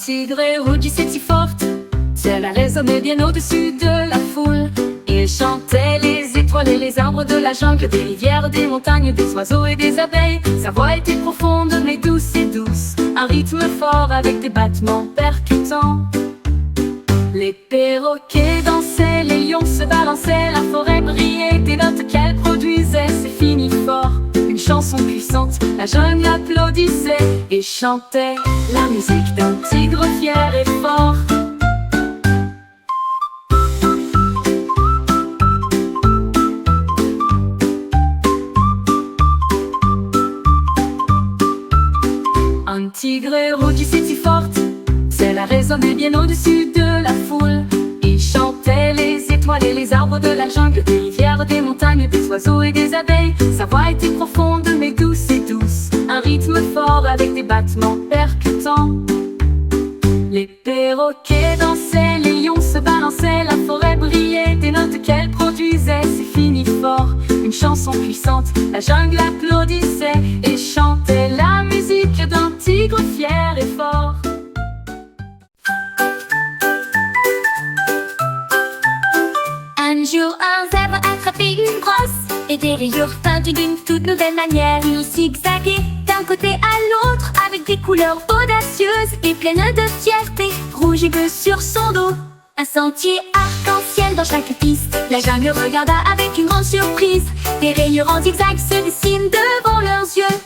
tigre rugissait si forte, cela résonnait bien au-dessus de la foule. Il chantait les étoiles et les arbres de la jungle, des rivières, des montagnes, des oiseaux et des abeilles. Sa voix était profonde mais douce et douce, un rythme fort avec des battements percutants. Les perroquets dansaient, les lions se balançaient, la forêt brillait des notes qu'elle produisait. C'est fini fort, une chanson puissante, la jungle applaudissait et chantait la musique d'un tigre fier et fort. Un tigre rugissait si forte, cela résonnait bien au-dessus de la foule. Il chantait les étoiles et les arbres de la jungle, des rivières, des montagnes, des oiseaux et des abeilles. Sa voix était profonde mais douce et douce, un rythme fort avec des battements percutants. Les perroquets dansaient, les lions se balançaient, la forêt brillait des notes qu'elle produisait. C'est fini fort, une chanson puissante, la jungle applaudissait et chantait la musique d'un tigre fier et fort. Un jour, un zèbre attrapait une brosse et des rayures peintues d'une toute nouvelle manière. Il zigzaguait d'un côté à l'autre avec des couleurs audacieuses et pleines de fierté. Rouge et bleu sur son dos, un sentier arc-en-ciel dans chaque piste. La jungle regarda avec une grande surprise. Des rayures en zigzag se dessinent devant leurs yeux.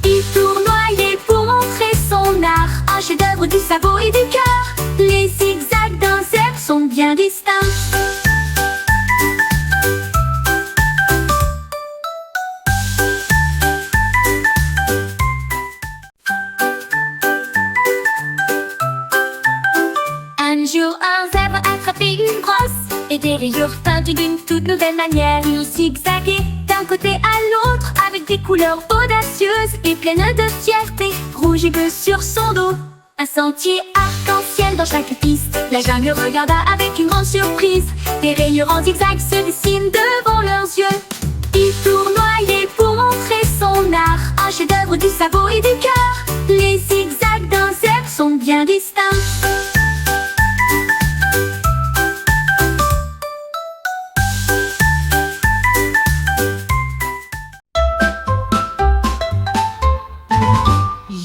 Il tournoyait pour montrer son art, un chef-d'œuvre du sabot et du cœur. Les zigzags d'un zèbre sont bien distincts. Un jour, un zèbre attrapait une brosse et des rayures peintues d'une toute nouvelle manière. Il zigzaguait d'un côté à l'autre avec des couleurs audacieuses et pleines de fierté. Rouge et bleu sur son dos, un sentier arc-en-ciel dans chaque piste. La jungle regarda avec une grande surprise. Des rayures en zigzag se dessinent devant leurs yeux. Il tournoyait pour montrer son art, un chef-d'œuvre du sabot et du cœur. Les zigzags d'un zèbre sont bien distincts.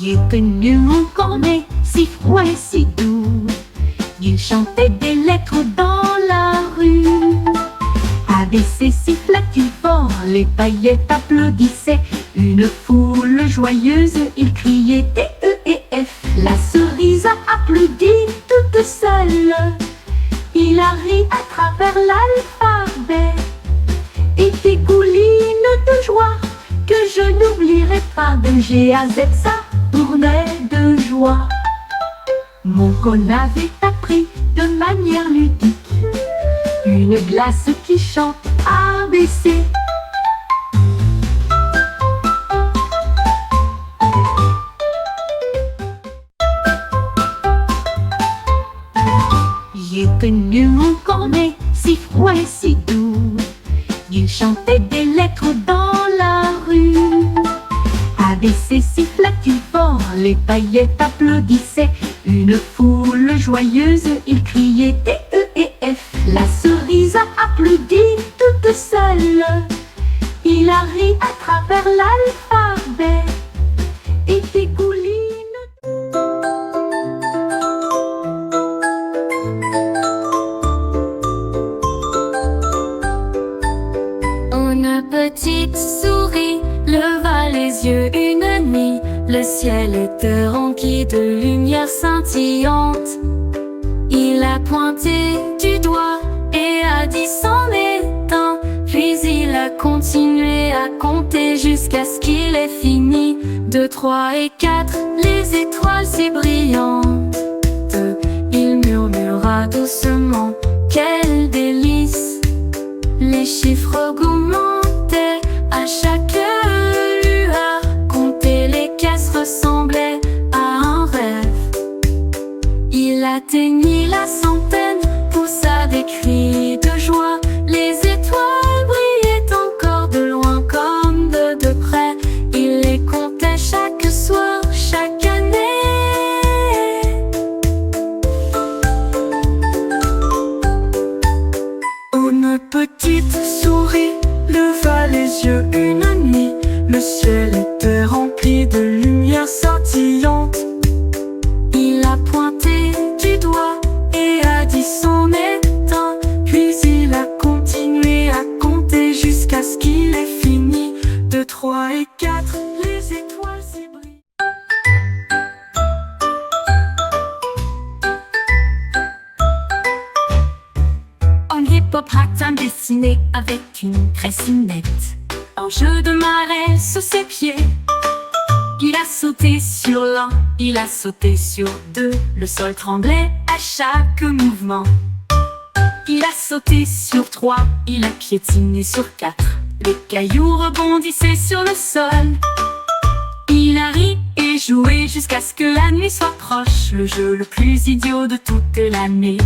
J'ai connu mon cornet, si froid et si doux. Il chantait des lettres dans la rue. ABC siffla-t-il fort, les paillettes applaudissaient. Une foule joyeuse, il criait D, E et F. La cerise a applaudi toute seule. Il a ri à travers l'alphabet et dégouline de joie que je n'oublierai pas. De G à Z, ça tournait de joie. Mon cône avait appris de manière ludique une glace qui chante ABC. J'ai connu mon cornet, si froid et si doux. Il chantait des lettres dans la rue. ABC siffla-t-il fort, les paillettes applaudissaient. Une foule joyeuse, il criait D, E et F. La cerise a applaudi toute seule. Il a ri à travers l'alphabet et dégouline. Une petite souris leva les yeux une nuit. Le ciel était rempli de lumière scintillante. Il a pointé du doigt et a dit c'en est un. Puis il a continué à compter jusqu'à ce qu'il ait fini. 2, 3 et 4, les étoiles si brillantes. Il murmura doucement, quel délice. Les chiffres augmentaient à chaque lueur. Compter les caisses ressemblait à un rêve. Il atteignit la centaine, poussa des cris de joie. Les étoiles brillaient encore de loin comme de près. Il les comptait chaque soir, chaque année. était rempli de lumière scintillante. Il a pointé du doigt et a dit son éteint. Puis il a continué à compter jusqu'à ce qu'il ait fini. 2, 3 et 4, les étoiles s'y brillent. Un hippopotame dessiné avec une crassinette. Un jeu de marée sous ses pieds. Il a sauté sur l'un, il a sauté sur deux. Le sol tremblait à chaque mouvement. Il a sauté sur trois, Il a piétiné sur 4. Les cailloux rebondissaient sur le sol. il a ri Et joué jusqu'à ce que la nuit soit proche. Le jeu le plus idiot de toute l'année.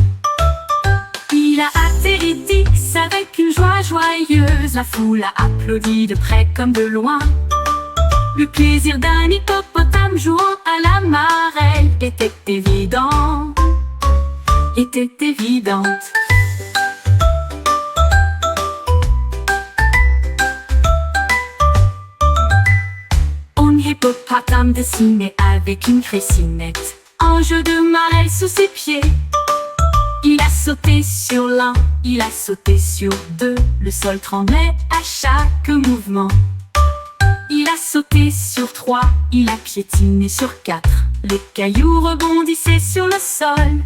Il a atterri 10 Avec une joie joyeuse, la foule a applaudi de près comme de loin. Le plaisir d'un hippopotame jouant à la marelle était évident, était évidente. Un hippopotame dessiné avec une crassinette. Un jeu de marelle sous ses pieds. Il a sauté sur l'un, il a sauté sur deux. Le sol tremblait à chaque mouvement. Il a sauté sur 3, il a piétiné sur 4. Les cailloux rebondissaient sur le sol.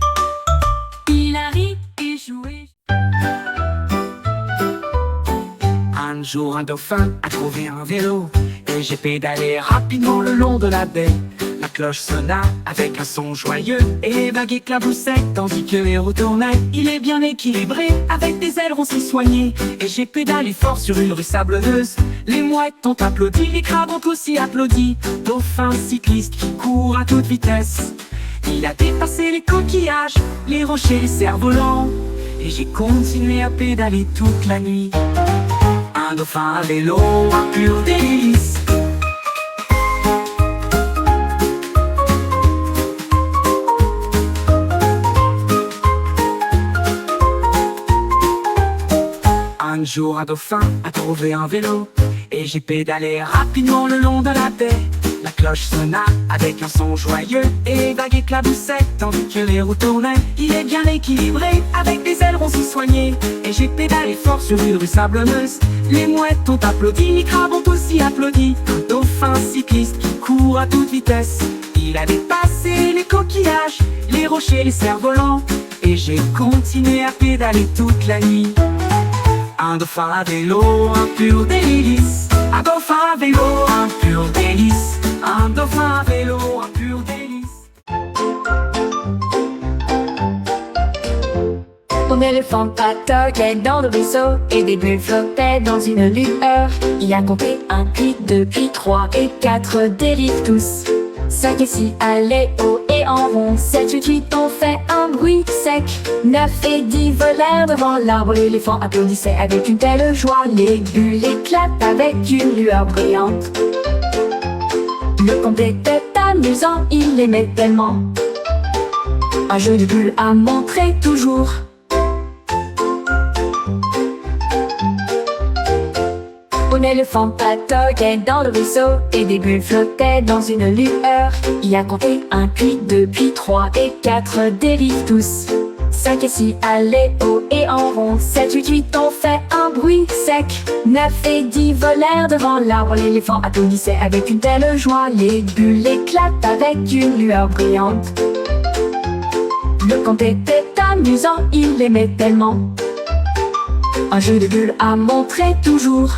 Il a ri et joué. Un jour, un dauphin a trouvé un vélo. Et j'ai pédalé rapidement le long de la baie. La cloche sonna avec un son joyeux et les vagues éclaboussaient tandis que les roues tournaient. Il est bien équilibré avec des ailerons si soignés. Et j'ai pédalé fort sur une rue sabloneuse. Les mouettes ont applaudi, les crabes ont aussi applaudi. Dauphin cycliste qui court à toute vitesse. Il a dépassé les coquillages, les rochers, les cerfs-volants. Et j'ai continué à pédaler toute la nuit. Un dauphin à vélo, un pur délice. Un jour, un dauphin a trouvé un vélo. Et j'ai pédalé rapidement le long de la baie. La cloche sonna avec un son joyeux et les vagues éclaboussaient tandis que les roues tournaient. Il est bien équilibré avec des ailerons si soignés. Et j'ai pédalé fort sur une rue sabloneuse. Les mouettes ont applaudi, les crabes ont aussi applaudi. Un dauphin cycliste qui court à toute vitesse. Il a dépassé les coquillages, les rochers, les cerfs-volants. Et j'ai continué à pédaler toute la nuit. Un dauphin à vélo, un pur délice. Un dauphin à vélo, un pur délice. Un dauphin à vélo, un pur délice. Un éléphant pataugeait dans le ruisseau et des bulles flottaient dans une lueur. Il a compté 1, puis 2, puis 3 et 4, dérive tous. 5 et 6 allaient haut et en rond. 7, 8, 8 ont fait un bruit sec. 9 et 10 volèrent devant l'arbre. L'éléphant applaudissait avec une telle joie. Les bulles éclatent avec une lueur brillante. Le conte était amusant, il l'aimait tellement. Un jeu de bulles à montrer toujours. Un éléphant pataugeait dans le ruisseau et des bulles flottaient dans une lueur. Il a compté 1, puis 2, puis 3 et 4, dérive tous. 5 et 6 allaient haut et en rond. 7, 8, 8 ont fait un bruit sec. 9 et 10 volèrent devant l'arbre. L'éléphant applaudissait avec une telle joie. Les bulles éclatent avec une lueur brillante. Le conte était amusant, il l'aimait tellement. Un jeu de bulles à montrer toujours.